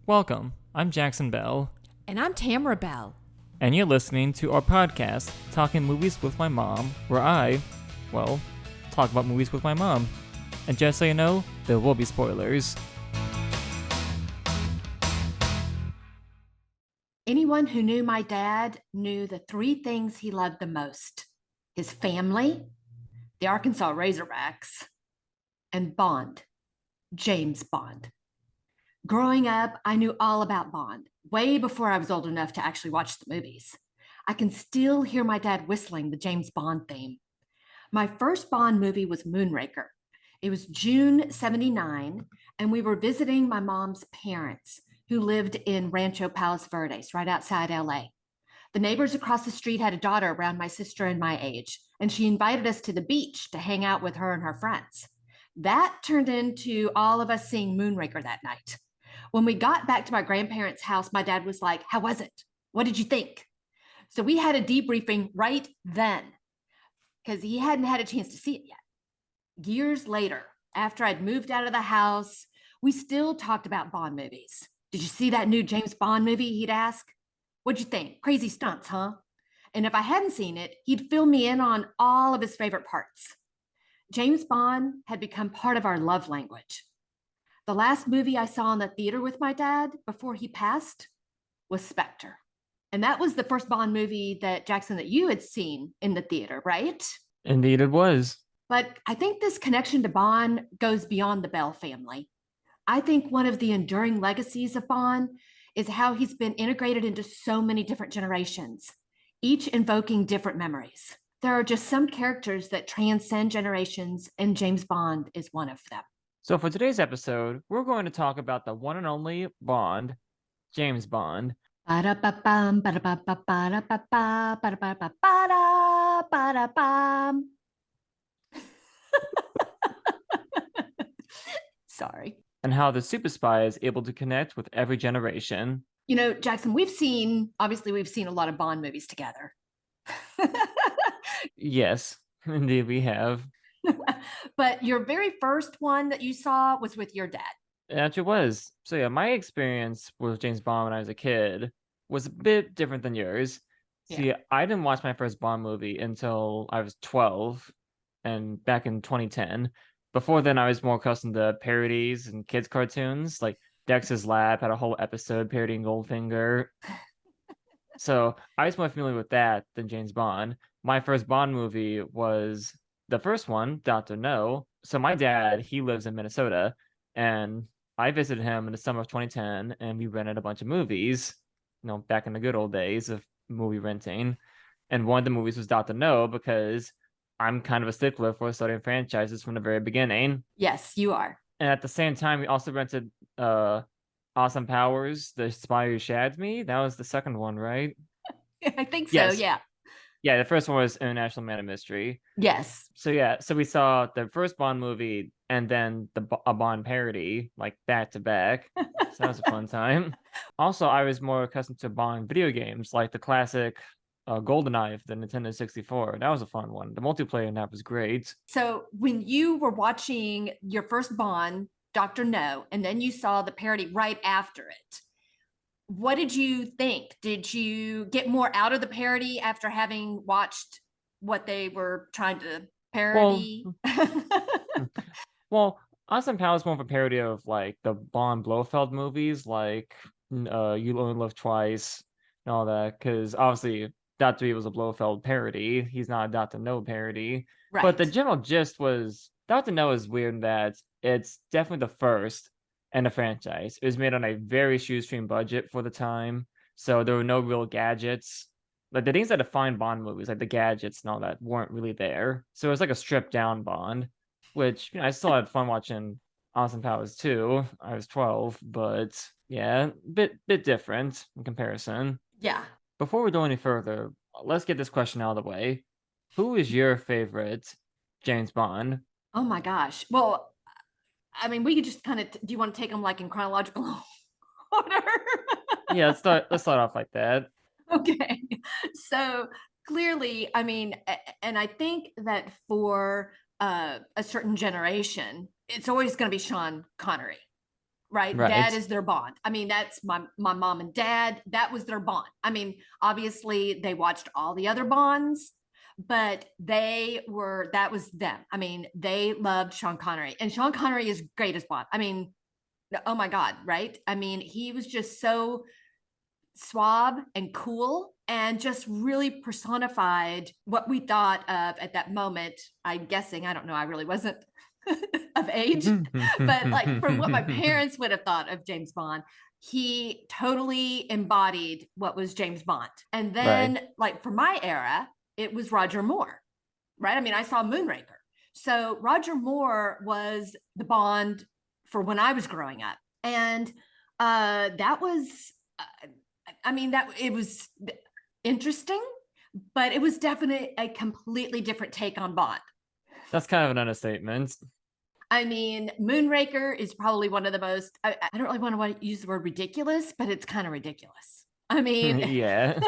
Welcome, I'm Jackson Bell. And I'm Tamara Bell. And you're listening to our podcast, Talking Movies with My Mom, where talk about movies with my mom. And just so you know, there will be spoilers. Anyone who knew my dad knew the three things he loved the most: his family, the Arkansas Razorbacks, and Bond, James Bond. Growing up, I knew all about Bond, way before I was old enough to actually watch the movies. I can still hear my dad whistling the James Bond theme. My first Bond movie was Moonraker. It was June 79, and we were visiting my mom's parents, who lived in Rancho Palos Verdes, right outside LA. The neighbors across the street had a daughter around my sister and my age, and she invited us to the beach to hang out with her and her friends. That turned into all of us seeing Moonraker that night. When we got back to my grandparents' house, my dad was like, "How was it? What did you think?" So we had a debriefing right then because he hadn't had a chance to see it yet. Years later, after I'd moved out of the house, we still talked about Bond movies. "Did you see that new James Bond movie?" he'd ask. "What'd you think? Crazy stunts, huh?" And if I hadn't seen it, he'd fill me in on all of his favorite parts. James Bond had become part of our love language. The last movie I saw in the theater with my dad before he passed was Spectre. And that was the first Bond movie that you had seen in the theater, right? Indeed it was. But I think this connection to Bond goes beyond the Bell family. I think one of the enduring legacies of Bond is how he's been integrated into so many different generations, each invoking different memories. There are just some characters that transcend generations, and James Bond is one of them. So for today's episode, we're going to talk about the one and only Bond, James Bond. Sorry. And how the super spy is able to connect with every generation. You know, Jackson, we've seen a lot of Bond movies together. Yes, indeed we have. But your very first one that you saw was with your dad. It actually was. So yeah, my experience with James Bond when I was a kid was a bit different than yours. See, I didn't watch my first Bond movie until I was 12 and back in 2010. Before then, I was more accustomed to parodies and kids' cartoons. Like Dexter's Lab had a whole episode parodying Goldfinger. So I was more familiar with that than James Bond. My first Bond movie was the first one, Dr. No. So my dad, he lives in Minnesota, and I visited him in the summer of 2010, and we rented a bunch of movies, back in the good old days of movie renting. And one of the movies was Dr. No, because I'm kind of a stickler for starting franchises from the very beginning. Yes, you are. And at the same time, we also rented Awesome Powers, The Spy Who Shagged Me. That was the second one, right? I think so, yes. Yeah. Yeah, the first one was International Man of Mystery. Yes. So we saw the first Bond movie and then a Bond parody, like back to back. So that was a fun time. Also, I was more accustomed to Bond video games, like the classic GoldenEye for the Nintendo 64. That was a fun one. The multiplayer in that was great. So when you were watching your first Bond, Dr. No, and then you saw the parody right after it, what did you think? Did you get more out of the parody after having watched what they were trying to parody? Well, Austin Powers is more of a parody of like the Bond Blofeld movies, like You Only Live Twice and all that, because obviously Dr. E was a Blofeld parody. He's not a Dr. No parody. Right. But the general gist was Dr. No is weird in that it's definitely the first in the franchise. It was made on a very shoestring budget for the time, so there were no real gadgets. Like the things that define Bond movies, like the gadgets and all that, weren't really there. So it was like a stripped down Bond, which I still had fun watching Austin Powers too. I was 12, but yeah, bit different in comparison. Yeah. Before we go any further, let's get this question out of the way. Who is your favorite James Bond? Oh my gosh. Well, I mean, we could just kind of, do you want to take them like in chronological order? Yeah, let's start off like that. Okay. So clearly, I mean, and I think that for a certain generation, it's always going to be Sean Connery, right? Right. That is their bond. I mean, that's my mom and dad. That was their bond. I mean, obviously they watched all the other Bonds, but that was them. I mean, they loved Sean Connery, and Sean Connery is great as Bond. I mean, oh my God, right? I mean, he was just so suave and cool and just really personified what we thought of at that moment. I'm guessing, I don't know, I really wasn't of age, but like from what my parents would have thought of James Bond, he totally embodied what was James Bond. And Right. then, like for my era, it was Roger Moore, right? I mean, I saw Moonraker. So Roger Moore was the Bond for when I was growing up. And that was, I mean, that it was interesting, but it was definitely a completely different take on Bond. That's kind of an understatement. I mean, Moonraker is probably one of the most, I don't really want to use the word ridiculous, but it's kind of ridiculous. I mean, Yeah.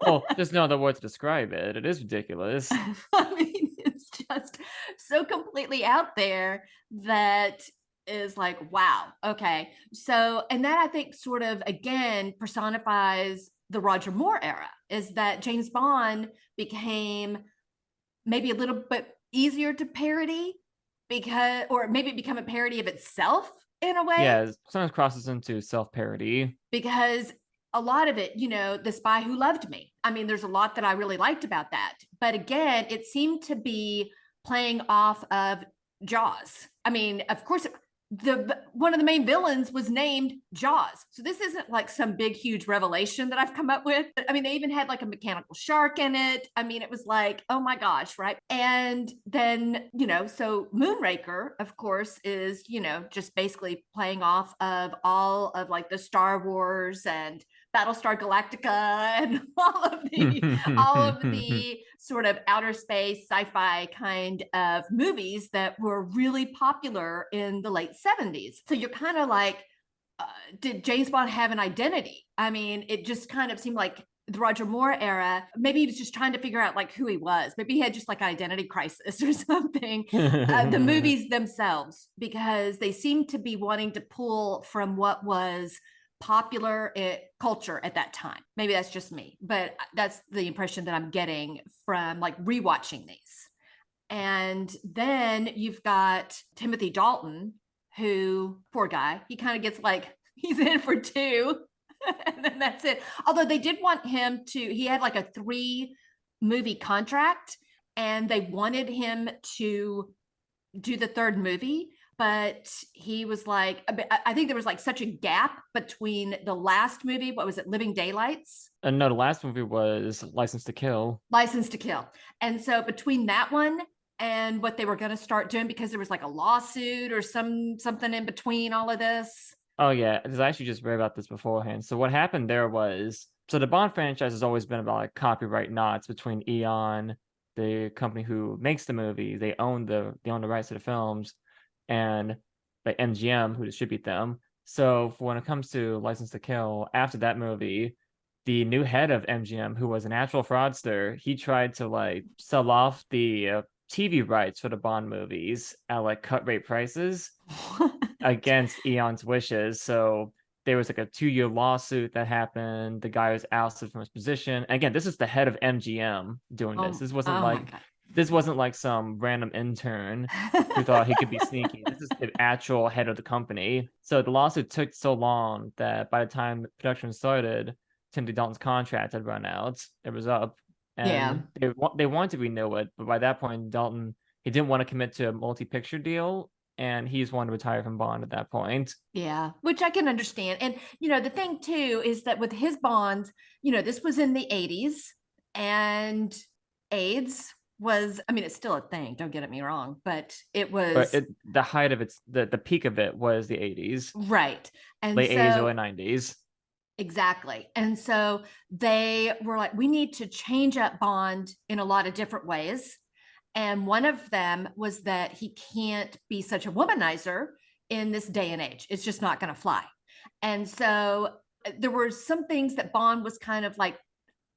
Well, there's no other word to describe it. It is ridiculous. I mean, it's just so completely out there that is like, wow, okay. So, and that I think sort of again personifies the Roger Moore era is that James Bond became maybe a little bit easier to parody because, or maybe become a parody of itself in a way, Yeah, sometimes crosses into self-parody. because a lot of it, The Spy Who Loved Me. I mean, there's a lot that I really liked about that. But again, it seemed to be playing off of Jaws. I mean, of course, one of the main villains was named Jaws. So this isn't like some big, huge revelation that I've come up with. I mean, they even had like a mechanical shark in it. I mean, it was like, oh my gosh, right? And then, so Moonraker, of course, is, just basically playing off of all of like the Star Wars and Battlestar Galactica and all of the sort of outer space sci-fi kind of movies that were really popular in the late 70s. So you're kind of like, did James Bond have an identity? I mean, it just kind of seemed like the Roger Moore era, maybe he was just trying to figure out like who he was. Maybe he had just like an identity crisis or something. The movies themselves, because they seemed to be wanting to pull from what was popular culture at that time. Maybe that's just me, but that's the impression that I'm getting from like rewatching these. And then you've got Timothy Dalton, who, poor guy, he kind of gets like, he's in for two, and then that's it. Although they did want him he had like a 3-movie contract, and they wanted him to do the third movie, but he was like, I think there was like such a gap between the last movie. What was it? Living Daylights? No, the last movie was License to Kill. License to Kill. And so between that one and what they were going to start doing, because there was like a lawsuit or something in between all of this. Oh yeah, because I actually just read about this beforehand. So what happened there was, so the Bond franchise has always been about like copyright knots between Eon, the company who makes the movie, they own the rights to the films, and like MGM who distribute them. So when it comes to License to Kill, after that movie, the new head of MGM, who was an actual fraudster, he tried to like sell off the TV rights for the Bond movies at like cut rate prices against Eon's wishes. So there was like a 2-year lawsuit that happened. The guy was ousted from his position. And again, this is the head of MGM doing this. This wasn't like some random intern who thought he could be sneaky. This is the actual head of the company. So the lawsuit took so long that by the time production started, Timothy Dalton's contract had run out. It was up. And they wanted to renew it, but by that point, Dalton, he didn't want to commit to a multi-picture deal, and he's wanted to retire from Bond at that point. Yeah, which I can understand. And, the thing too is that with his Bonds, this was in the 80s, and AIDS was, I mean, it's still a thing, don't get me wrong, but it was. But the height of the peak of it was the 80s. Right. And late so, 80s, early 90s. Exactly. And so they were like, we need to change up Bond in a lot of different ways. And one of them was that he can't be such a womanizer in this day and age. It's just not going to fly. And so there were some things that Bond was kind of like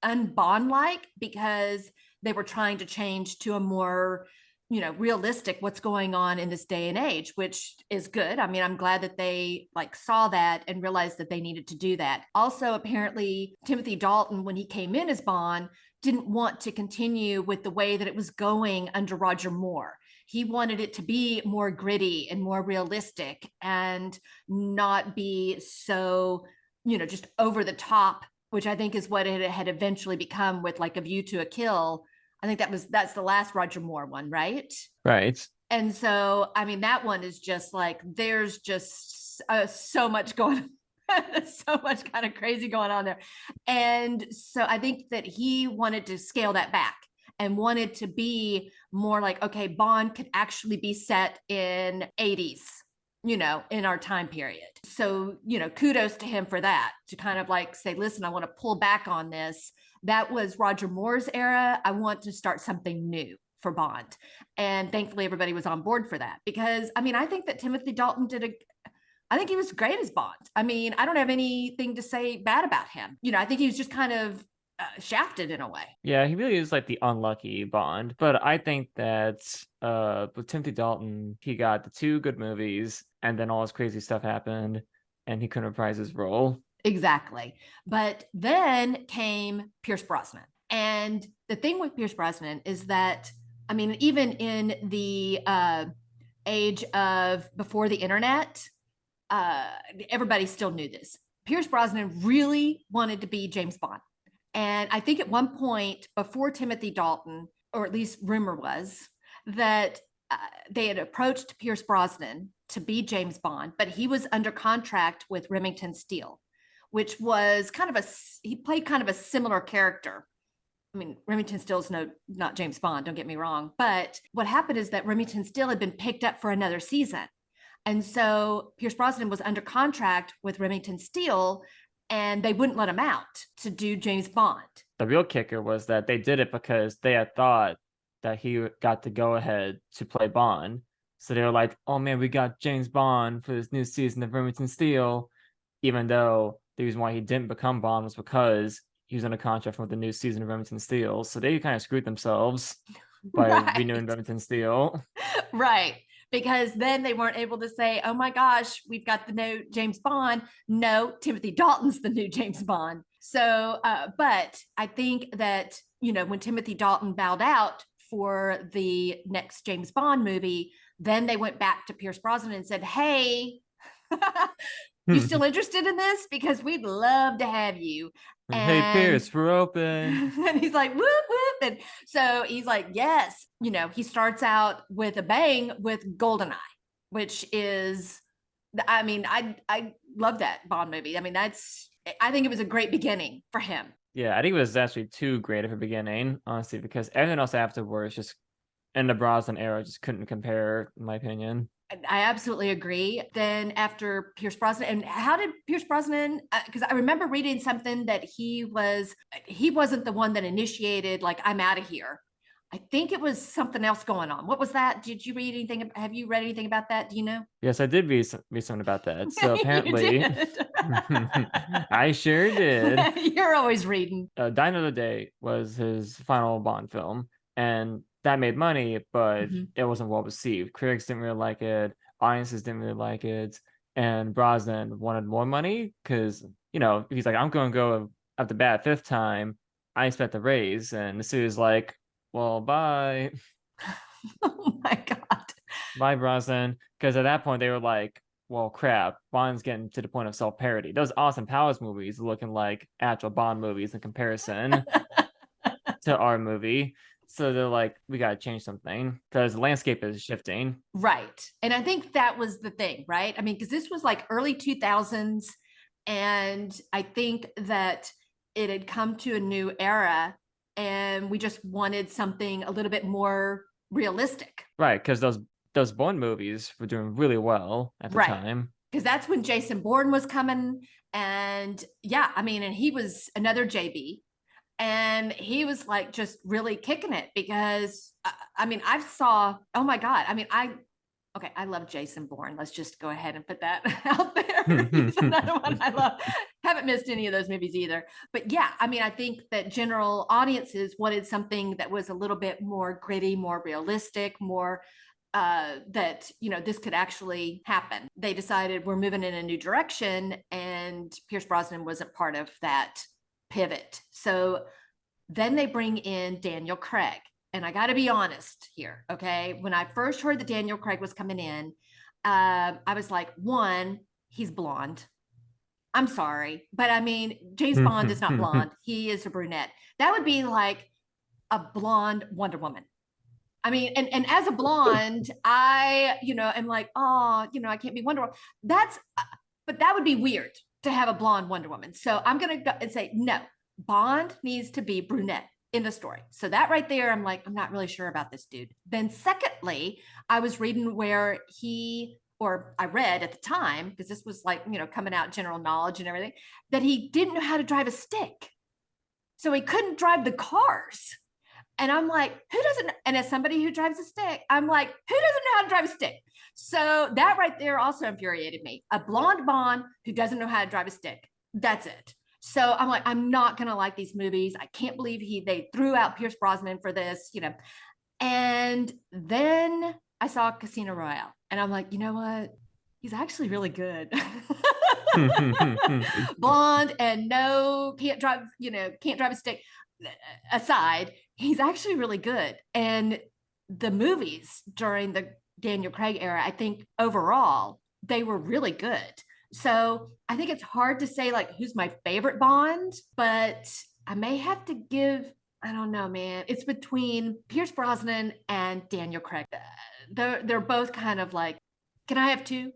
unbond like, because they were trying to change to a more realistic what's going on in this day and age, which is good. I mean, I'm glad that they like saw that and realized that they needed to do that. Also, apparently Timothy Dalton, when he came in as Bond, didn't want to continue with the way that it was going under Roger Moore. He wanted it to be more gritty and more realistic and not be so, just over the top, which I think is what it had eventually become with like A View to a Kill. I think that's the last Roger Moore one, right? Right. And so, I mean, that one is just like there's just so much going so much kind of crazy going on there. And so I think that he wanted to scale that back and wanted to be more like, okay, Bond could actually be set in 80s, in our time period. So, kudos to him for that, to kind of like say, listen, I want to pull back on this. That was Roger Moore's era. I want to start something new for Bond. And thankfully everybody was on board for that, because I mean, I think that Timothy Dalton I think he was great as Bond. I mean, I don't have anything to say bad about him. I think he was just kind of shafted in a way. Yeah, he really is like the unlucky Bond. But I think that with Timothy Dalton, he got the 2 good movies, and then all this crazy stuff happened, and he couldn't reprise his role. Exactly. But then came Pierce Brosnan. And the thing with Pierce Brosnan is that, I mean, even in the age of before the internet, everybody still knew this. Pierce Brosnan really wanted to be James Bond. And I think at one point before Timothy Dalton, or at least rumor was, that they had approached Pierce Brosnan to be James Bond, but he was under contract with Remington Steele, which was he played kind of a similar character. I mean, Remington Steele's not James Bond, don't get me wrong. But what happened is that Remington Steele had been picked up for another season. And so Pierce Brosnan was under contract with Remington Steele, and they wouldn't let him out to do James Bond. The real kicker was that they did it because they had thought that he got the go ahead to play Bond. So they were like, oh man, we got James Bond for this new season of Remington Steele, even though the reason why he didn't become Bond was because he was under contract for the new season of Remington Steele. So they kind of screwed themselves by renewing Remington Steele. Right. Because then they weren't able to say, oh my gosh, we've got the new James Bond. No, Timothy Dalton's the new James Bond. So, but I think that, when Timothy Dalton bowed out for the next James Bond movie, then they went back to Pierce Brosnan and said, hey, you still interested in this? Because we'd love to have you. Hey, Pierce, we're open. And he's like, whoop, whoop. And so he's like, yes. He starts out with a bang with GoldenEye, which is, I mean, I love that Bond movie. I mean, I think it was a great beginning for him. Yeah, I think it was actually too great of a beginning, honestly, because everything else afterwards just in the Brosnan era just couldn't compare, in my opinion. I absolutely agree. Then after Pierce Brosnan, and how did Pierce Brosnan? Because I remember reading something that he wasn't the one that initiated like I'm out of here. I think it was something else going on. What was that? Did you read anything? Have you read anything about that? Do you know? Yes, I did read something about that. So apparently, I sure did. You're always reading. Die Another Day was his final Bond film, and that made money, but it wasn't well received. Critics didn't really like it. Audiences didn't really like it. And Brosnan wanted more money because, he's like, I'm going to go up the bat 5th time. I expect the raise. And the studio's like, well, bye. Oh my God. Bye, Brosnan. Because at that point, they were like, well, crap. Bond's getting to the point of self-parody. Those Austin Powers movies are looking like actual Bond movies in comparison to our movie. So they're like, we got to change something because the landscape is shifting. Right. And I think that was the thing, right? I mean, because this was like early 2000s. And I think that it had come to a new era and we just wanted something a little bit more realistic. Right. Because those Bond movies were doing really well at the time. Because that's when Jason Bourne was coming. And yeah, I mean, and he was another JB. And he was like just really kicking it because I mean, oh my God. I mean, Okay, I love Jason Bourne. Let's just go ahead and put that out there. He's another one I love. Haven't missed any of those movies either. But yeah, I mean, I think that general audiences wanted something that was a little bit more gritty, more realistic, more that, you know, this could actually happen. They decided we're moving in a new direction, and Pierce Brosnan wasn't part of that pivot. So then they bring in Daniel Craig. And I got to be honest here, okay? When I first heard that Daniel Craig was coming in, I was like, one, he's blonde. I'm sorry, but I mean, James Bond is not blonde. He is a brunette. That would be like a blonde Wonder Woman. I mean, and as a blonde, I, you know, am like, oh, you know, I can't be Wonder Woman. But that would be weird to have a blonde Wonder Woman. So I'm going to go and say, no, Bond needs to be brunette in the story. So that right there, I'm like, I'm not really sure about this dude. Then secondly, I was reading where or I read at the time, because this was like, you know, coming out general knowledge and everything, that he didn't know how to drive a stick. So he couldn't drive the cars. And I'm like, who doesn't? And as somebody who drives a stick, I'm like, who doesn't know how to drive a stick? So that right there also infuriated me. A blonde Bond who doesn't know how to drive a stick. That's it. So I'm like, I'm not gonna like these movies. I can't believe they threw out Pierce Brosnan for this, you know. And then I saw Casino Royale, and I'm like, you know what? He's actually really good. Blonde and no, can't drive, you know, can't drive a stick aside, he's actually really good. And the movies during the Daniel Craig era, I think overall, they were really good. So I think it's hard to say like who's my favorite Bond, but I may have to give, I don't know, man. It's between Pierce Brosnan and Daniel Craig. They're both kind of like, can I have two?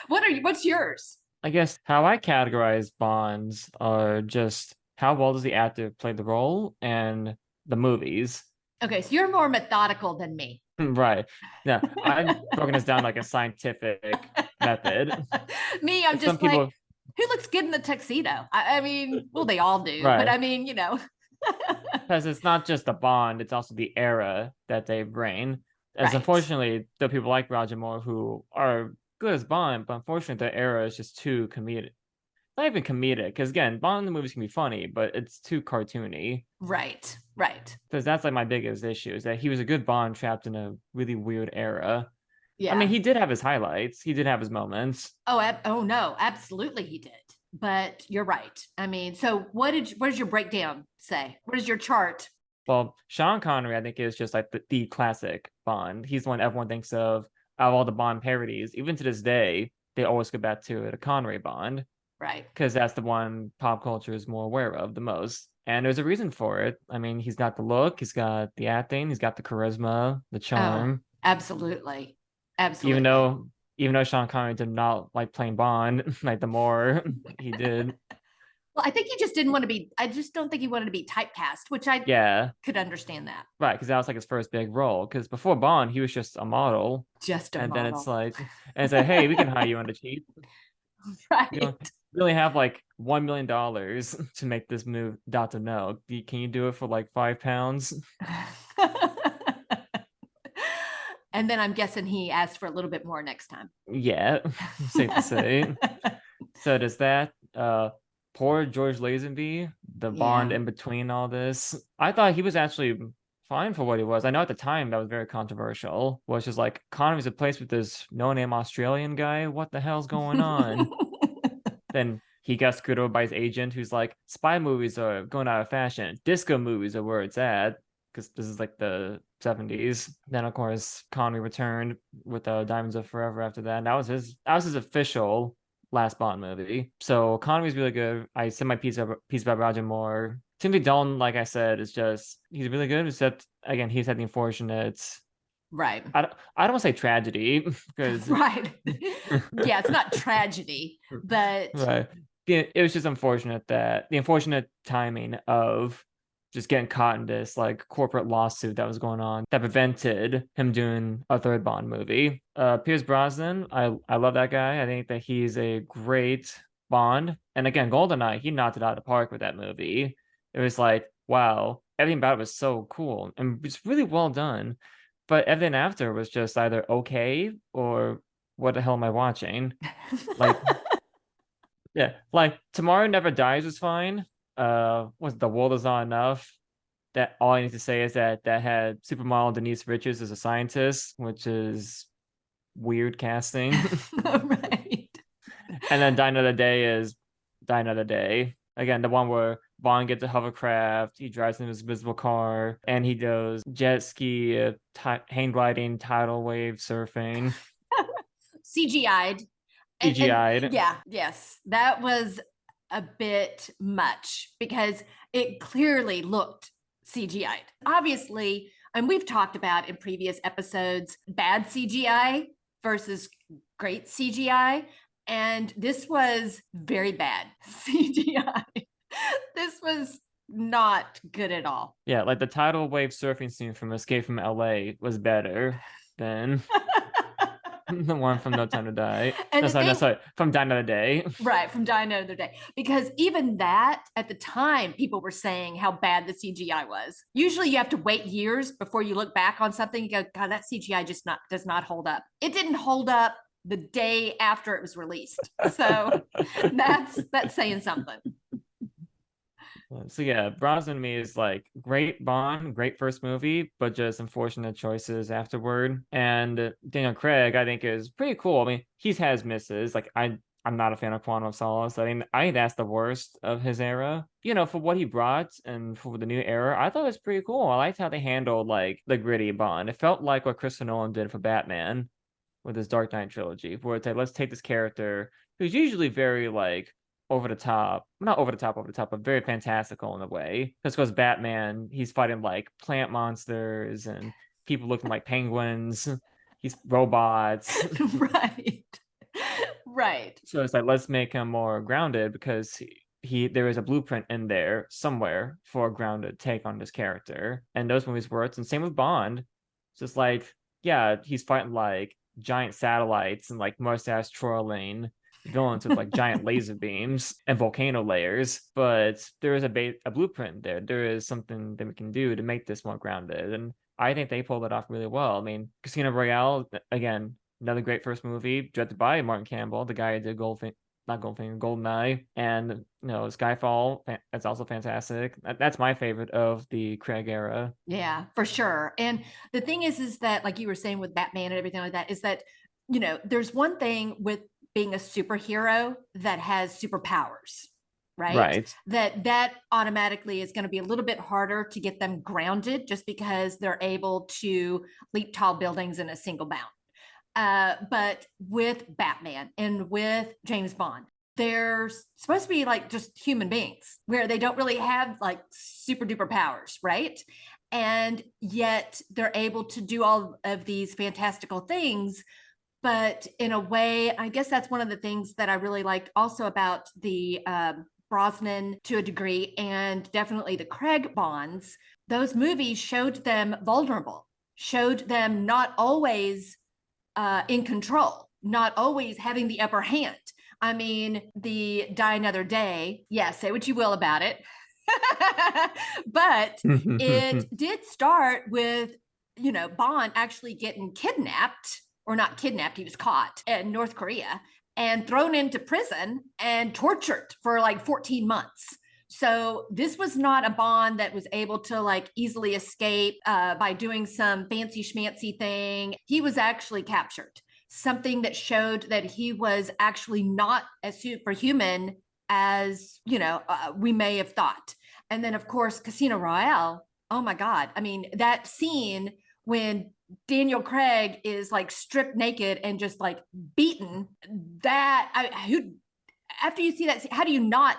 What's yours? I guess how I categorize Bonds are just how well does the actor play the role and the movies. Okay, so you're more methodical than me. Right. Yeah, I'm broken this down like a scientific method. Me, I'm Some just like, people, who looks good in the tuxedo? I mean, well, they all do, but right, I mean, you know. because it's not just the Bond, it's also the era that they bring. As Right. unfortunately, the people like Roger Moore who are good as Bond, but unfortunately, the era is just too comedic. Not even comedic, because again, Bond in the movies can be funny, but it's too cartoony. Right. Right. Because that's like my biggest issue is that he was a good Bond trapped in a really weird era. I mean, Yeah. he did have his highlights, he did have his moments. Oh no, absolutely he did. But you're right. I mean, so what does your breakdown say? What is your chart? Well, Sean Connery, I think, is just like the classic Bond. He's the one everyone thinks of all the Bond parodies. Even to this day, they always go back to it, a Connery Bond, Right. because that's the one pop culture is more aware of the most. And there's a reason for it. I mean, he's got the look, he's got the acting, he's got the charisma, the Oh, charm. absolutely. Even Absolutely. though even though Sean Connery did not like playing Bond, like the more he did. Well, I think he just didn't want to be, I just don't think he wanted to be typecast, which I Yeah, could understand that. right, because that was like his first big role. Because before Bond, he was just a model, Just a and then it's model. like, and it's like, hey, we can hire you on the cheap. You Right. don't really have like $1 million to make this move. Dot No, can you do it for like £5? And then I'm guessing he asked for a little bit more next time. Yeah, safe to say. So does that. Poor George Lazenby, the Bond Yeah. in between all this. I thought he was actually fine for what he was. I know at the time that was very controversial. Was just like Connery's replaced with this no-name Australian guy. What the hell's going on? Then he got screwed over by his agent, who's like, spy movies are going out of fashion. Disco movies are where it's at, because this is like the 70s. Then of course Connery returned with Diamonds of Forever after that. And that was his official last Bond movie. So Connery's really good. I said my piece about Roger Moore. Timothy Dalton, like I said, is just he's really good. Except again, he's had the unfortunate. Right. I don't want to say tragedy because Right. Yeah, it's not tragedy, but right. It was just unfortunate that the unfortunate timing of just getting caught in this like corporate lawsuit that was going on that prevented him doing a third Bond movie. Pierce Brosnan, I love that guy. I think that he's a great Bond. And again, GoldenEye, he knocked it out of the park with that movie. It was like, wow, everything about it was so cool and it's really well done. but everything after was just either okay or what the hell am I watching? Like, yeah, like Tomorrow Never Dies was fine. Was The World Is Not Enough? That all I need to say is that had supermodel Denise Richards as a scientist, which is weird casting. Right. And then Die Another Day is Die Another Day. Again, the one where Bond gets a hovercraft, he drives in his invisible car, and he does jet ski, hang gliding, tidal wave surfing, CGI'd. And CGI'd. yeah, yes, that was a bit much because it clearly looked CGI'd. Obviously, and we've talked about in previous episodes bad CGI versus great CGI. And this was very bad CGI. This was not good at all. Yeah, like the tidal wave surfing scene from Escape from LA was better than the one from No Time to Die. And No, the sorry, no, thing, sorry, from Die Another Day. right, from Die Another Day. Because even that, at the time, people were saying how bad the CGI was. Usually you have to wait years before you look back on something and go, God, that CGI just does not hold up. It didn't hold up the day after it was released. So that's saying something. So yeah, Brosnan to me is like great Bond, great first movie, but just unfortunate choices afterward. And Daniel Craig, I think, is pretty cool. I mean, he's has misses. Like I'm not a fan of Quantum of Solace. I mean, I think that's the worst of his era. You know, for what he brought and for the new era, I thought it was pretty cool. I liked how they handled like the gritty Bond. It felt like what Christopher Nolan did for Batman with his Dark Knight trilogy, where it's like, let's take this character who's usually very like over the top, not over the top, but very fantastical in a way. Because Batman, he's fighting like plant monsters and people looking like penguins. He's robots. Right. Right. So it's like, let's make him more grounded because there is a blueprint in there somewhere for a grounded take on this character. And those movies worked. And same with Bond. It's just like, yeah, he's fighting like giant satellites and like mustache twirling villains with like giant laser beams and volcano layers, but there is a blueprint there. There is something that we can do to make this more grounded, and I think they pulled it off really well. I mean, Casino Royale, again, another great first movie, directed by Martin Campbell, the guy who did Goldeneye, and Skyfall. That's also fantastic. That's my favorite of the Craig era. Yeah, for sure. And the thing is that, like you were saying with Batman and everything like that, is that, there's one thing with being a superhero that has superpowers, right? Right. That automatically is going to be a little bit harder to get them grounded just because they're able to leap tall buildings in a single bound. But with Batman and with James Bond, they're supposed to be like just human beings where they don't really have like super duper powers, right? And yet they're able to do all of these fantastical things. But in a way, I guess that's one of the things that I really liked also about the Brosnan to a degree, and definitely the Craig Bonds. Those movies showed them vulnerable, showed them not always in control, not always having the upper hand. I mean, the Die Another Day, yeah, say what you will about it. But it did start with, Bond actually getting kidnapped, or not kidnapped, he was caught in North Korea and thrown into prison and tortured for like 14 months. So this was not a Bond that was able to like easily escape by doing some fancy schmancy thing. He was actually captured, something that showed that he was actually not as superhuman as, we may have thought. And then of course, Casino Royale. Oh my God. I mean, that scene when Daniel Craig is like stripped naked and just like beaten, after you see that, how do you not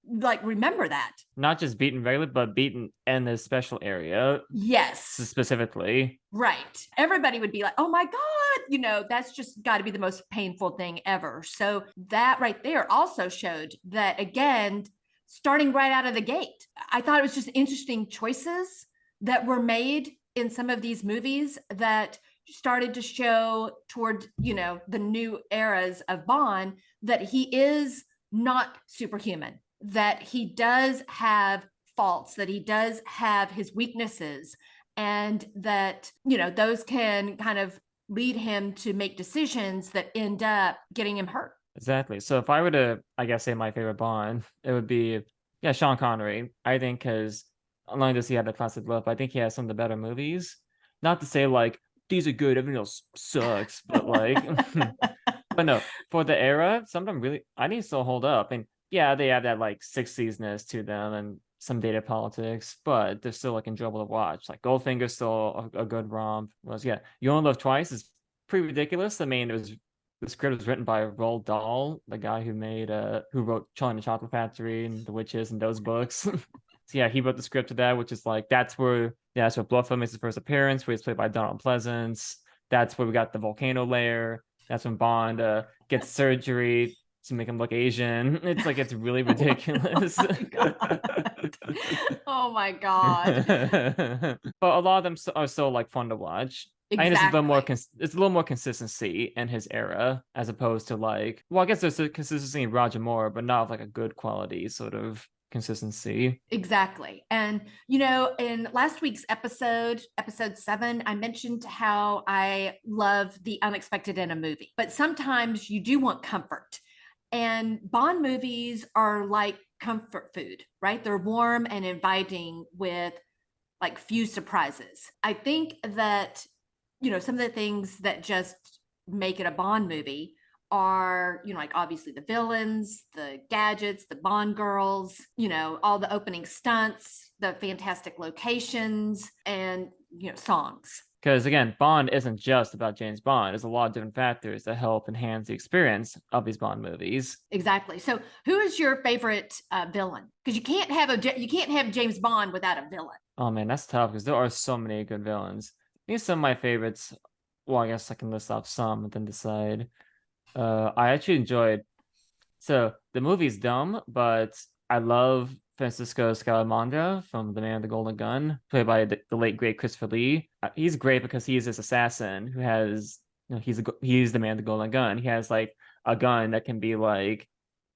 like remember that? Not just beaten regularly, but beaten in this special area. Yes. Specifically. Right. Everybody would be like, oh my God, that's just got to be the most painful thing ever. So that right there also showed that, again, starting right out of the gate, I thought it was just interesting choices that were made in some of these movies that started to show toward, the new eras of Bond, that he is not superhuman, that he does have faults, that he does have his weaknesses. and that, you know, those can kind of lead him to make decisions that end up getting him hurt. Exactly. So if I were to, I guess, say my favorite Bond, it would be, yeah, Sean Connery. I think because not only does he have the classic look, but I think he has some of the better movies. Not to say like these are good, everything else sucks, but like, but no, for the era, some of them really, I think still hold up. And yeah, they have that like 60s-ness to them and some data politics, but they're still like enjoyable to watch. Like Goldfinger's still a good romp. Was yeah, You Only Live Twice is pretty ridiculous. I mean, it was the script was written by Roald Dahl, the guy who wrote Charlie and the Chocolate Factory and The Witches and those books. So yeah, he wrote the script to that, which is like that's where Blofeld makes his first appearance, where he's played by Donald Pleasance. That's where we got the volcano layer. That's when Bond gets surgery to make him look Asian. It's like it's really ridiculous. Oh my God. But a lot of them are so like fun to watch. I think Exactly. it's a little more consistency in his era as opposed to like, well, I guess there's a consistency in Roger Moore, but not like a good quality sort of consistency. Exactly. And, you know, in last week's episode 7, I mentioned how I love the unexpected in a movie, but sometimes you do want comfort. And Bond movies are like comfort food, right? They're warm and inviting with like few surprises. I think that, you know, some of the things that just make it a Bond movie are, you know, like obviously the villains, the gadgets, the Bond girls, you know, all the opening stunts, the fantastic locations, and, you know, songs. Because again, Bond isn't just about James Bond. There's a lot of different factors that help enhance the experience of these Bond movies. Exactly. So, who is your favorite villain? Because you can't have James Bond without a villain. Oh man, that's tough because there are so many good villains. I think some of my favorites. Well, I guess I can list off some and then decide. I actually enjoyed. So the movie's dumb, but I love Francisco Scaramanga from The Man with the Golden Gun, played by the late great Christopher Lee. He's great because he's this assassin who has, you know, he's the man with the golden gun. He has like a gun that can be like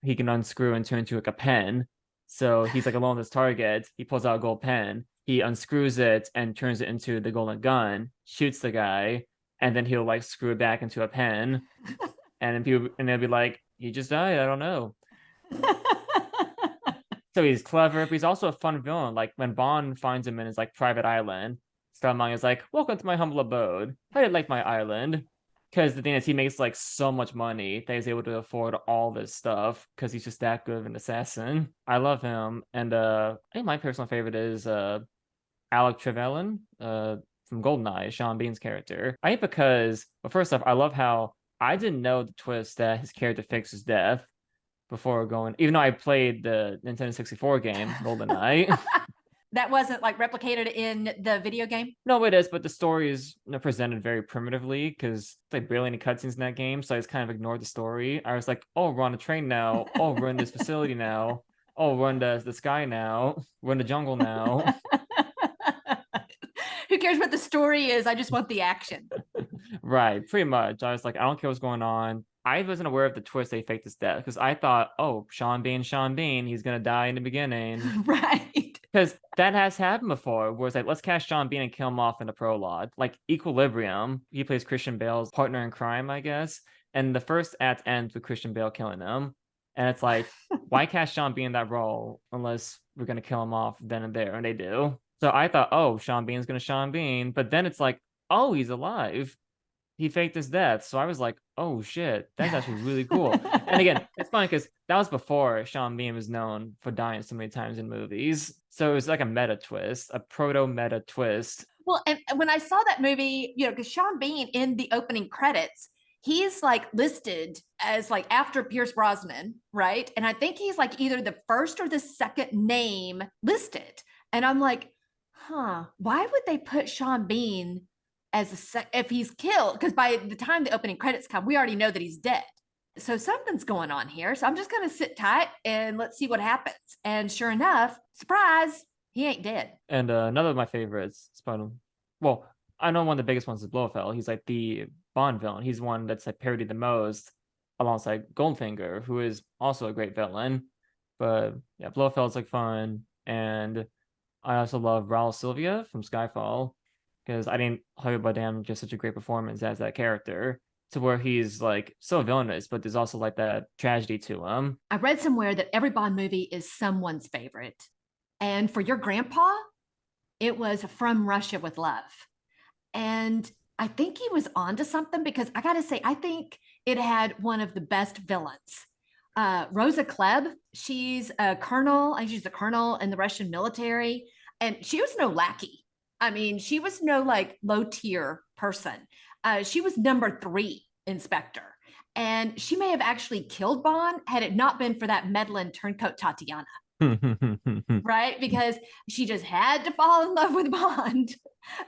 he can unscrew and turn into like a pen. So he's like alone with his target. He pulls out a gold pen. He unscrews it and turns it into the golden gun, shoots the guy, and then he'll like screw it back into a pen. And then people and they'll be like, he just died. I don't know. So he's clever, but he's also a fun villain. Like when Bond finds him in his like private island, Scaramanga is like, "Welcome to my humble abode. I did like my island." Because the thing is, he makes like so much money that he's able to afford all this stuff because he's just that good of an assassin. I love him, and I think my personal favorite is Alec Trevelyan, from Goldeneye, Sean Bean's character. I think because, well, first off, I love how I didn't know the twist that his character fakes his death before going, even though I played the Nintendo 64 game, GoldenEye. That wasn't like replicated in the video game. No, it is, but the story is, you know, presented very primitively because like barely any cutscenes in that game. So I just kind of ignored the story. I was like, oh, we're on a train now. Oh, we're in this facility now. Oh, we're in the sky now. We're in the jungle now. Who cares what the story is? I just want the action. Right, pretty much. I was like, I don't care what's going on. I wasn't aware of the twist they faked his death because I thought, oh, Sean Bean, he's gonna die in the beginning. Right. Because that has happened before, where it's like, let's cast Sean Bean and kill him off in the prologue. Like Equilibrium, he plays Christian Bale's partner in crime, I guess. And the first act ends with Christian Bale killing him. And it's like, why cast Sean Bean in that role unless we're gonna kill him off then and there? And they do. So I thought, oh, Sean Bean's gonna Sean Bean, but then it's like, oh, he's alive. He faked his death. So I was like, oh shit, that's actually really cool. And again, it's funny because that was before Sean Bean was known for dying so many times in movies. So it was like a meta twist, a proto meta twist. Well, and when I saw that movie, you know, because Sean Bean in the opening credits, he's like listed as like after Pierce Brosnan, right? And I think he's like either the first or the second name listed. And I'm like, huh, why would they put Sean Bean as if he's killed? Because by the time the opening credits come, we already know that he's dead. So something's going on here. So I'm just going to sit tight and let's see what happens. And sure enough, surprise, he ain't dead. And another of my favorites, well, I know one of the biggest ones is Blofeld. He's like the Bond villain. He's one that's like parodied the most alongside Goldfinger, who is also a great villain. But yeah, Blofeld's like fun. And I also love Raul Sylvia from Skyfall. because I think Javier Bardem just such a great performance as that character, to where he's like so villainous, but there's also like that tragedy to him. I read somewhere that every Bond movie is someone's favorite. And for your grandpa, it was From Russia with Love. And I think he was onto something because I got to say, I think it had one of the best villains. Rosa Klebb, she's a colonel. I think she's a colonel in the Russian military. And she was no lackey. I mean, she was no like low tier person. She was number 3 inspector. And she may have actually killed Bond had it not been for that meddling turncoat Tatiana. Right? Because she just had to fall in love with Bond,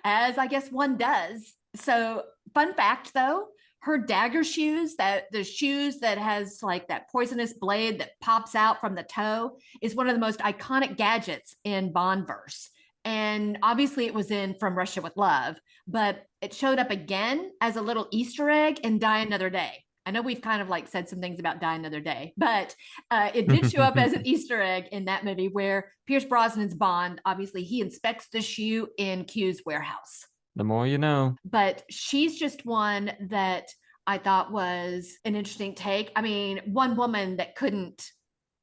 as I guess one does. So, fun fact though, her dagger shoes, that the shoes that has like that poisonous blade that pops out from the toe, is one of the most iconic gadgets in Bondverse. And obviously it was in From Russia with Love, but it showed up again as a little Easter egg in Die Another Day. I know we've kind of like said some things about Die Another Day, but it did show up as an Easter egg in that movie where Pierce Brosnan's Bond, obviously he inspects the shoe in Q's warehouse. The more you know. But she's just one that I thought was an interesting take. I mean, one woman that couldn't,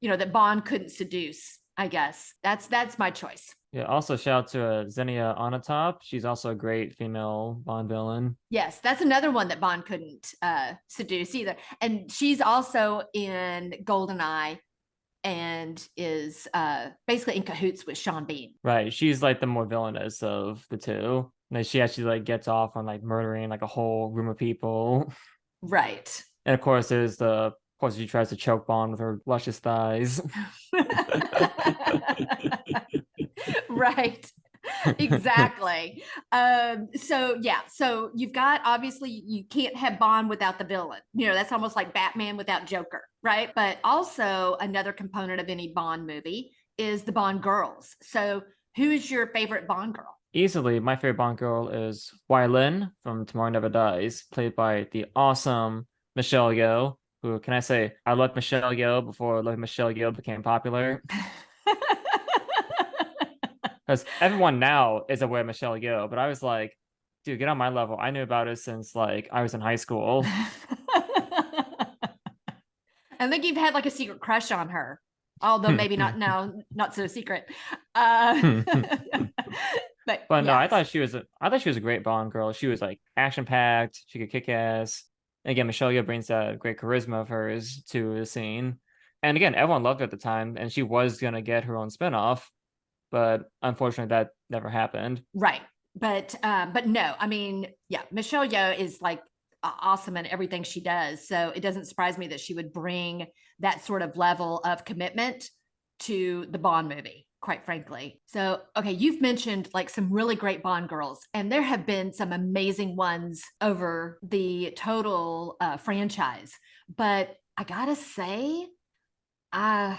that Bond couldn't seduce, I guess. That's my choice. Yeah, also shout out to Xenia Onatopp. She's also a great female Bond villain. Yes, that's another one that Bond couldn't seduce either. And she's also in GoldenEye and is basically in cahoots with Sean Bean. Right. She's like the more villainous of the two. And she actually like gets off on like murdering like a whole room of people. Right. And of course she tries to choke Bond with her luscious thighs. Right. Exactly. So you've got, obviously you can't have Bond without the villain. That's almost like Batman without Joker, right? But also another component of any Bond movie is the Bond girls. So who is your favorite Bond girl? Easily, my favorite Bond girl is Wai Lin from Tomorrow Never Dies, played by the awesome Michelle Yeoh, who, can I say, I loved Michelle Yeoh before Michelle Yeoh became popular. Because everyone now is aware of Michelle Yeoh, but I was like, dude, get on my level. I knew about it since like I was in high school. I think you've had like a secret crush on her, although maybe not now, not so secret. But no, I thought she was a great Bond girl. She was like action packed. She could kick ass. And again, Michelle Yeoh brings that great charisma of hers to the scene. And again, everyone loved her at the time, and she was gonna get her own spinoff, but unfortunately, that never happened. Right, but no, I mean, yeah, Michelle Yeoh is like awesome in everything she does. So it doesn't surprise me that she would bring that sort of level of commitment to the Bond movie, quite frankly. So, okay, you've mentioned like some really great Bond girls, and there have been some amazing ones over the total franchise. But I gotta say, I'm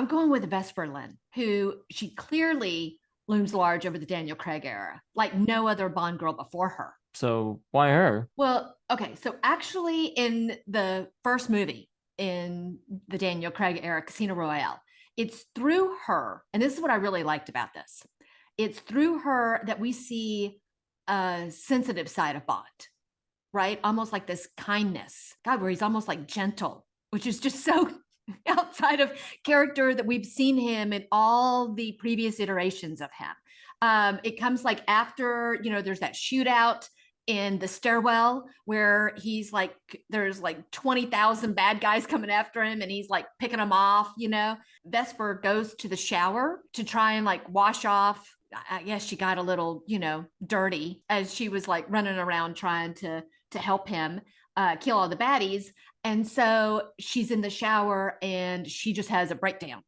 going with Vesper Lynd, who she clearly looms large over the Daniel Craig era, like no other Bond girl before her. So why her? Well, okay, so actually in the first movie in the Daniel Craig era, Casino Royale, it's through her, and this is what I really liked about this. It's through her that we see a sensitive side of Bond, right? Almost like this kindness, God, where he's almost like gentle, which is just so outside of character that we've seen him in all the previous iterations of him. It comes like after, there's that shootout in the stairwell where he's like, there's like 20,000 bad guys coming after him and he's like picking them off. Vesper goes to the shower to try and like wash off. I guess she got a little, dirty as she was like running around trying to help him kill all the baddies. And so she's in the shower and she just has a breakdown.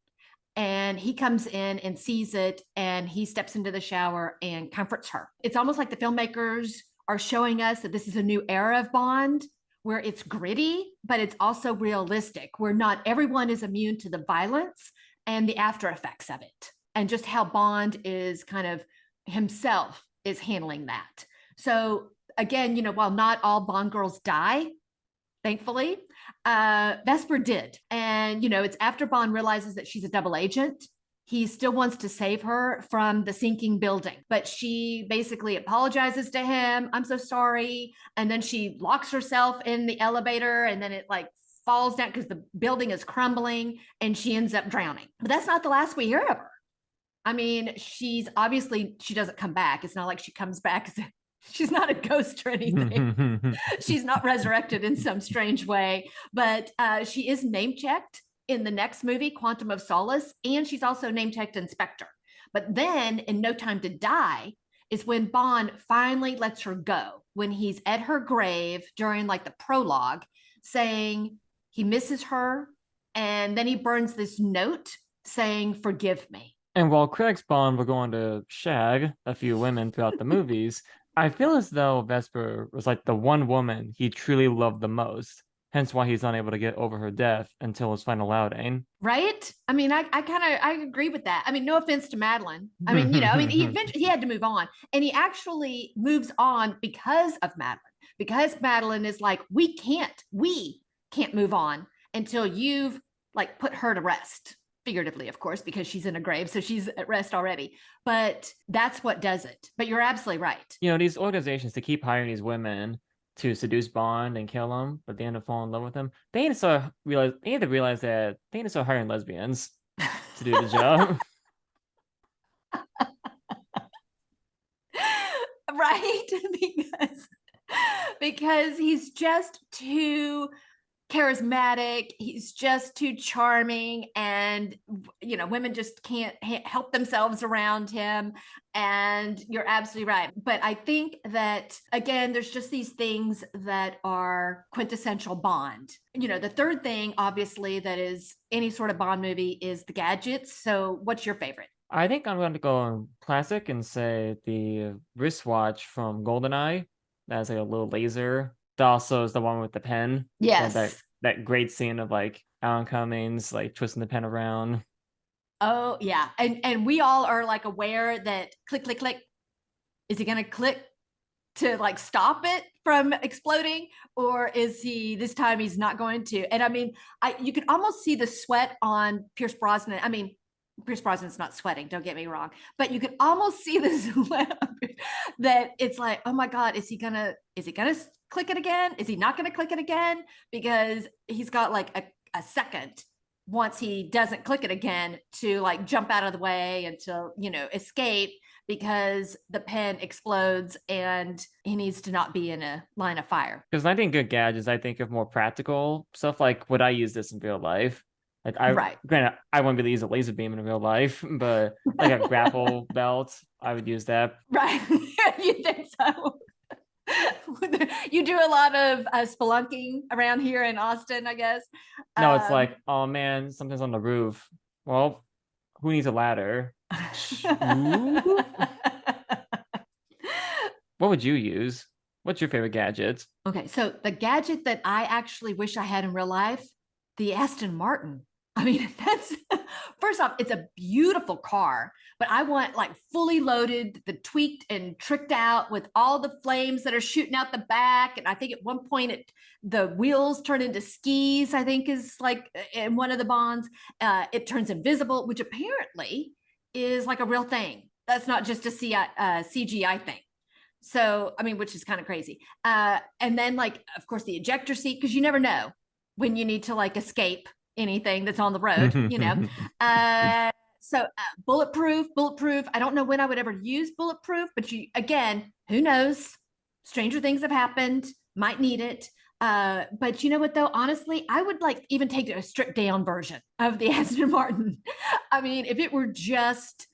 And he comes in and sees it and he steps into the shower and comforts her. It's almost like the filmmakers are showing us that this is a new era of Bond where it's gritty, but it's also realistic, where not everyone is immune to the violence and the after effects of it. And just how Bond is kind of himself is handling that. So again, while not all Bond girls die, thankfully, Vesper did. And, it's after Bond realizes that she's a double agent. he still wants to save her from the sinking building. But she basically apologizes to him. I'm so sorry. And then she locks herself in the elevator, and then it like falls down because the building is crumbling, and she ends up drowning. But that's not the last we hear of her. I mean, she doesn't come back. It's not like she comes back. She's not a ghost or anything. She's not resurrected in some strange way, but she is name checked in the next movie, Quantum of Solace, and she's also name checked in Spectre. But then in No Time to Die is when Bond finally lets her go, when he's at her grave during like the prologue saying he misses her, and then he burns this note saying, "Forgive me." And while Craig's Bond will go on to shag a few women throughout the movies, I feel as though Vesper was like the one woman he truly loved the most, hence why he's unable to get over her death until his final outing. Right? I mean, I agree with that. I mean, no offense to Madeline. I mean, he had to move on, and he actually moves on because of Madeline. Because Madeline is like, we can't move on until you've like put her to rest. Figuratively, of course, because she's in a grave, so she's at rest already. But that's what does it. But you're absolutely right. These organizations to keep hiring these women to seduce Bond and kill him, but they end up falling in love with him. They need to realize that they need to start hiring lesbians to do the job. Right? because he's just too charismatic, he's just too charming, and women just can't help themselves around him. And you're absolutely right. But I think that again, there's just these things that are quintessential Bond. The third thing obviously that is any sort of Bond movie is the gadgets. So what's your favorite? I think I'm going to go classic and say the wristwatch from GoldenEye. That's like a little laser. That also is the one with the pen. Yes. That great scene of like Alan Cummings like twisting the pen around. Oh yeah, and we all are like aware that click click click. Is he gonna click to like stop it from exploding, or is he this time he's not going to? And I mean, you could almost see the sweat on Pierce Brosnan. I mean, Pierce Brosnan's not sweating, don't get me wrong, but you could almost see the sweat that it's like, oh my God, is he gonna click it again? Is he not gonna click it again? Because he's got like a second once he doesn't click it again to like jump out of the way and to, escape, because the pen explodes and he needs to not be in a line of fire. Because when I think good gadgets, I think of more practical stuff. Like, would I use this in real life? Like, granted, I wouldn't really use a laser beam in real life, but like a grapple belt, I would use that. Right. You think so? You do a lot of spelunking around here in Austin, I guess. No, it's like, oh man, something's on the roof. Well, who needs a ladder? What would you use? What's your favorite gadget? Okay, so the gadget that I actually wish I had in real life, the Aston Martin. I mean, that's first off, it's a beautiful car, but I want like fully loaded, the tweaked and tricked out with all the flames that are shooting out the back. And I think at one point the wheels turn into skis, I think is like in one of the Bonds. It turns invisible, which apparently is like a real thing. That's not just a CGI thing. So, I mean, which is kind of crazy. And then like, of course, the ejector seat, because you never know when you need to like escape anything that's on the road, so bulletproof. I don't know when I would ever use bulletproof, but again, who knows? Stranger things have happened, might need it. But you know what though? Honestly, I would like even take a stripped down version of the Aston Martin. I mean, if it were just,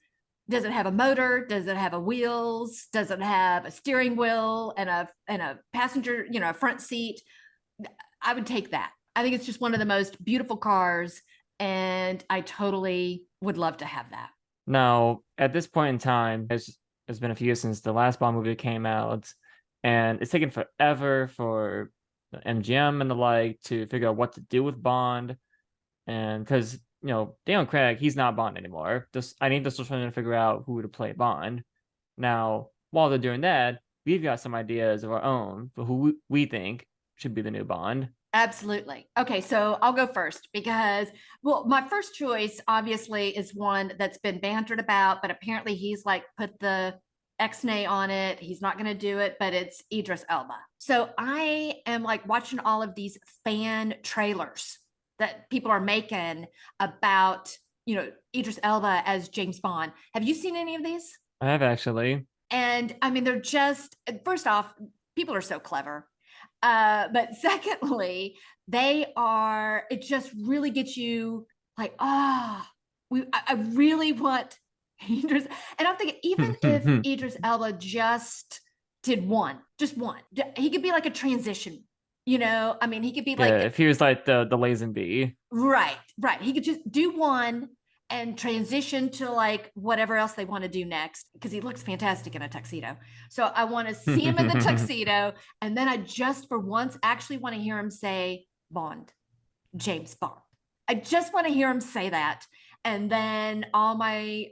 does it have a motor? Does it have a wheels? Does it have a steering wheel and a passenger, a front seat? I would take that. I think it's just one of the most beautiful cars, and I totally would love to have that. Now, at this point in time, it's been a few years since the last Bond movie came out, and it's taken forever for MGM and the like to figure out what to do with Bond. And because, Daniel Craig, he's not Bond anymore. I think they're still trying to figure out who to play Bond. Now, while they're doing that, we've got some ideas of our own for who we think should be the new Bond. Absolutely. Okay, so I'll go first because, well, my first choice obviously is one that's been bantered about, but apparently he's like put the X-nay on it. He's not going to do it, but it's Idris Elba. So I am like watching all of these fan trailers that people are making about, Idris Elba as James Bond. Have you seen any of these? I have actually. And I mean, they're just, first off, people are so clever. But secondly, it just really gets you like, I really want Idris. And I'm thinking, even if Idris Elba just did just one, he could be like a transition, I mean, he could be Yeah, like, if he was like the Lazenby. right, right. He could just do one and transition to like whatever else they want to do next because he looks fantastic in a tuxedo. So I want to see him in the tuxedo. And then I just for once actually want to hear him say Bond, James Bond. I just want to hear him say that. And then all my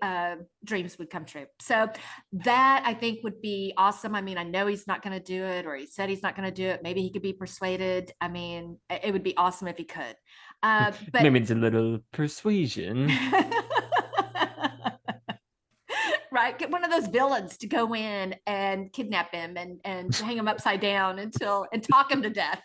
dreams would come true. So that I think would be awesome. I mean, I know he's not going to do it, or he said he's not going to do it. Maybe he could be persuaded. I mean, it would be awesome if he could. But maybe it's a little persuasion. Right, get one of those villains to go in and kidnap him and hang him upside down and talk him to death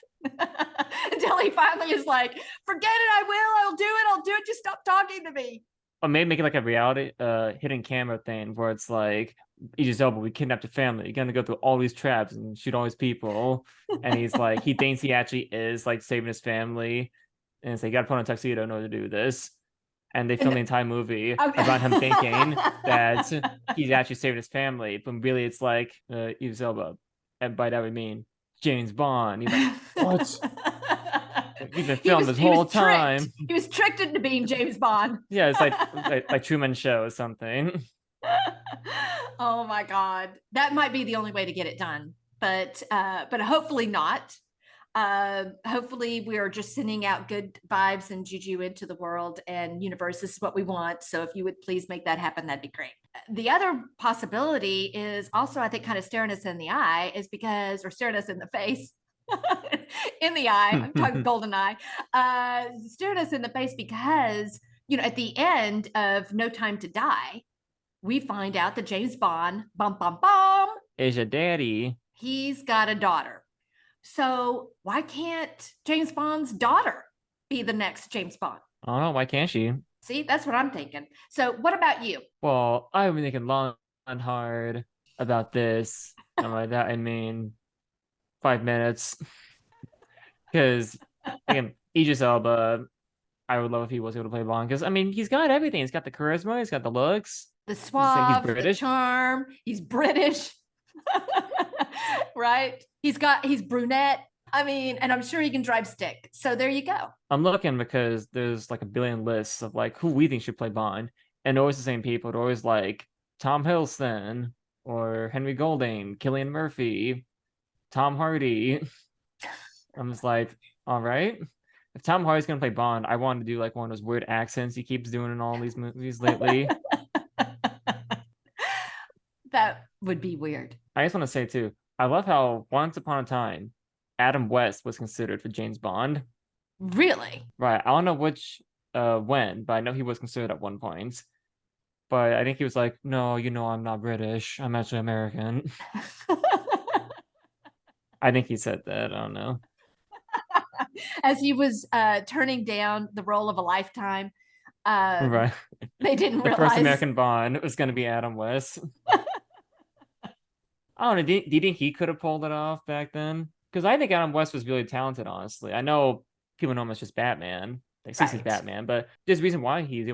until he finally is like, forget it, I'll do it, just stop talking to me. Or maybe make it like a reality hidden camera thing where it's like, Idris Elba, we kidnapped a family. You're gonna go through all these traps and shoot all these people. And he's like, he thinks he actually is like saving his family. And it's like, you gotta put on a tuxedo in order to do this. And they film the entire movie about him thinking that he's actually saving his family, but really it's like Idris Elba, and by that we mean James Bond. He's like, what? He's been filmed this whole time. He was tricked into being James Bond. Yeah, it's like Truman Show or something. Oh my God, that might be the only way to get it done, but hopefully not. Hopefully we are just sending out good vibes and juju into the world and universe. This is what we want. So if you would please make that happen, that'd be great. The other possibility is also, I think, kind of staring us in the eye or staring us in the face. In the eye, I'm talking golden eye, staring us in the face because, at the end of No Time to Die, we find out that James Bond, is your daddy. He's got a daughter. So why can't James Bond's daughter be the next James Bond? I don't know. Why can't she? See, that's what I'm thinking. So what about you? Well, I've been thinking long and hard about this. And by that, I mean 5 minutes. Because, again, Idris Elba, I would love if he was able to play Bond. Because, I mean, he's got everything. He's got the charisma. He's got the looks. The suave, he's British. The charm. He's British. Right? He's brunette. I mean, and I'm sure he can drive stick. So there you go. I'm looking because there's like a billion lists of like who we think should play Bond. And always the same people. They're always like Tom Hiddleston or Henry Golding, Cillian Murphy, Tom Hardy. I'm just like, all right. If Tom Hardy's gonna play Bond, I want to do like one of those weird accents he keeps doing in all these movies lately. That would be weird. I just want to say too, I love how once upon a time, Adam West was considered for James Bond. Really? Right. I don't know when, but I know he was considered at one point. But I think he was like, no, I'm not British. I'm actually American. I think he said that. I don't know. As he was turning down the role of a lifetime, right. They didn't realize. The first American Bond was going to be Adam West. I don't know. Do you think he could have pulled it off back then? Because I think Adam West was really talented, honestly. I know people know him as just Batman. Like, CC's Batman. But there's a reason why he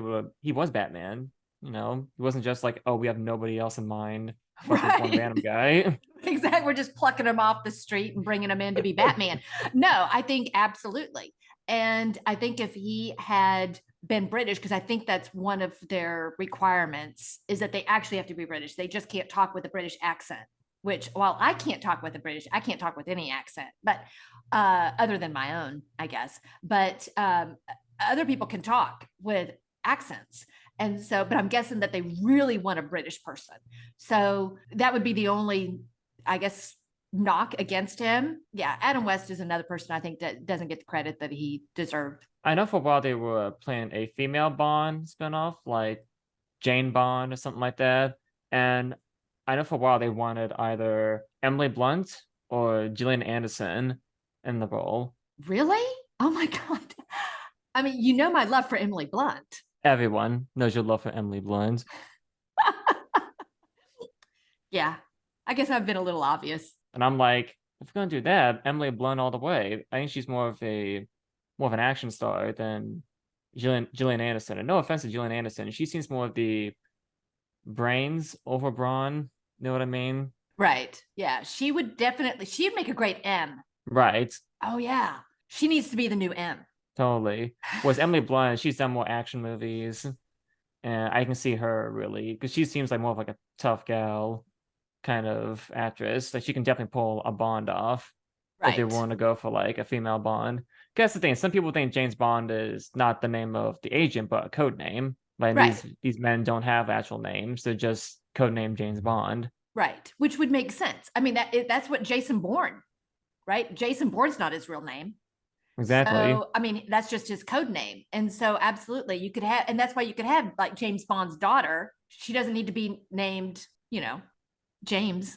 was Batman. He wasn't just like, oh, we have nobody else in mind. Right. One random guy. Exactly. We're just plucking him off the street and bringing him in to be Batman. No, I think absolutely. And I think if he had been British, because I think that's one of their requirements, is that they actually have to be British. They just can't talk with a British accent, which, while I can't talk with a British, I can't talk with any accent, but other than my own, I guess. But other people can talk with accents. And so, but I'm guessing that they really want a British person. So that would be the only, I guess, knock against him. Yeah, Adam West is another person I think that doesn't get the credit that he deserved. I know for a while they were planning a female Bond spinoff, like Jane Bond or something like that. And I know for a while they wanted either Emily Blunt or Gillian Anderson in the role. Really? Oh my God. I mean, you know my love for Emily Blunt. Everyone knows your love for Emily Blunt. Yeah, I guess I've been a little obvious. And I'm like, if we're gonna do that, Emily Blunt all the way. I think she's more of an action star than Gillian Anderson. And no offense to Gillian Anderson, she seems more of the brains over brawn. You know what I mean? Right. Yeah. She'd make a great M. Right. Oh, yeah. She needs to be the new M. Totally. Whereas Emily Blunt, she's done more action movies. And I can see her really, because she seems like more of like a tough gal kind of actress. Like she can definitely pull a Bond off if they want to go for like a female Bond. That's the thing. Some people think James Bond is not the name of the agent, but a code name. Like these men don't have actual names; they're just codename James Bond. Right, which would make sense. I mean, that's what Jason Bourne, right? Jason Bourne's not his real name. Exactly. So, I mean, that's just his code name. And so, absolutely, you could have, and that's why you could have like James Bond's daughter. She doesn't need to be named, James.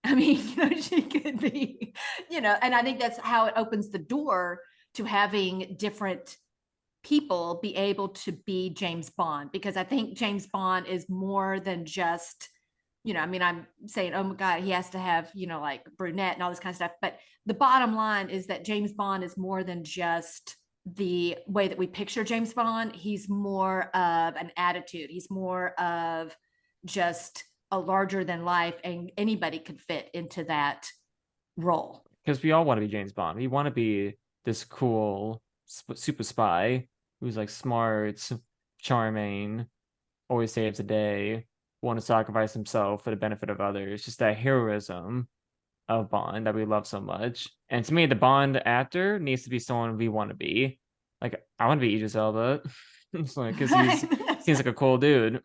I mean, she could be, and I think that's how it opens the door to having different people be able to be James Bond, because I think James Bond is more than just, I mean, I'm saying, oh my God, he has to have, like brunette and all this kind of stuff. But the bottom line is that James Bond is more than just the way that we picture James Bond. He's more of an attitude. He's more of just a larger than life, and anybody could fit into that role. Because we all want to be James Bond. We want to be this cool super spy who's like smart, charming, always saves the day, want to sacrifice himself for the benefit of others. Just that heroism of Bond that we love so much. And to me, the Bond actor needs to be someone we want to be. Like, I want to be Idris Elba. It's like, because he seems like a cool dude.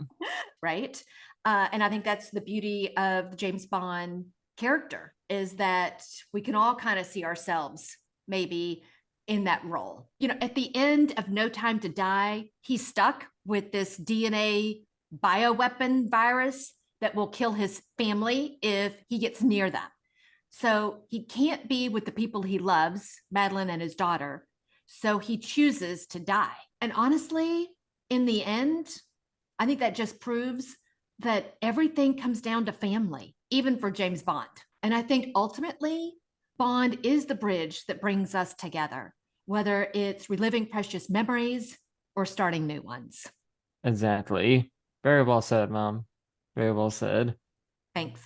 Right. And I think that's the beauty of the James Bond character, is that we can all kind of see ourselves maybe in that role. At the end of No Time to Die, he's stuck with this DNA bioweapon virus that will kill his family if he gets near them. So he can't be with the people he loves, Madeline and his daughter. So he chooses to die. And honestly, in the end, I think that just proves that everything comes down to family, even for James Bond. And I think ultimately, Bond is the bridge that brings us together, whether it's reliving precious memories or starting new ones. Exactly. Very well said, Mom. Very well said. Thanks.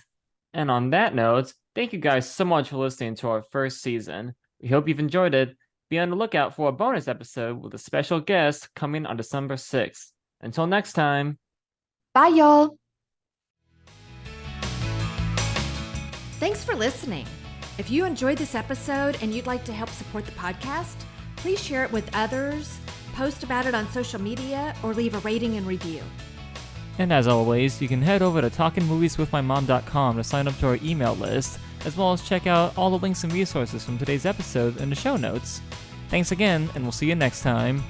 And on that note, thank you guys so much for listening to our first season. We hope you've enjoyed it. Be on the lookout for a bonus episode with a special guest coming on December 6th. Until next time. Bye, y'all. Thanks for listening. If you enjoyed this episode and you'd like to help support the podcast, please share it with others, post about it on social media, or leave a rating and review. And as always, you can head over to talkingmovieswithmymom.com to sign up to our email list, as well as check out all the links and resources from today's episode in the show notes. Thanks again, and we'll see you next time.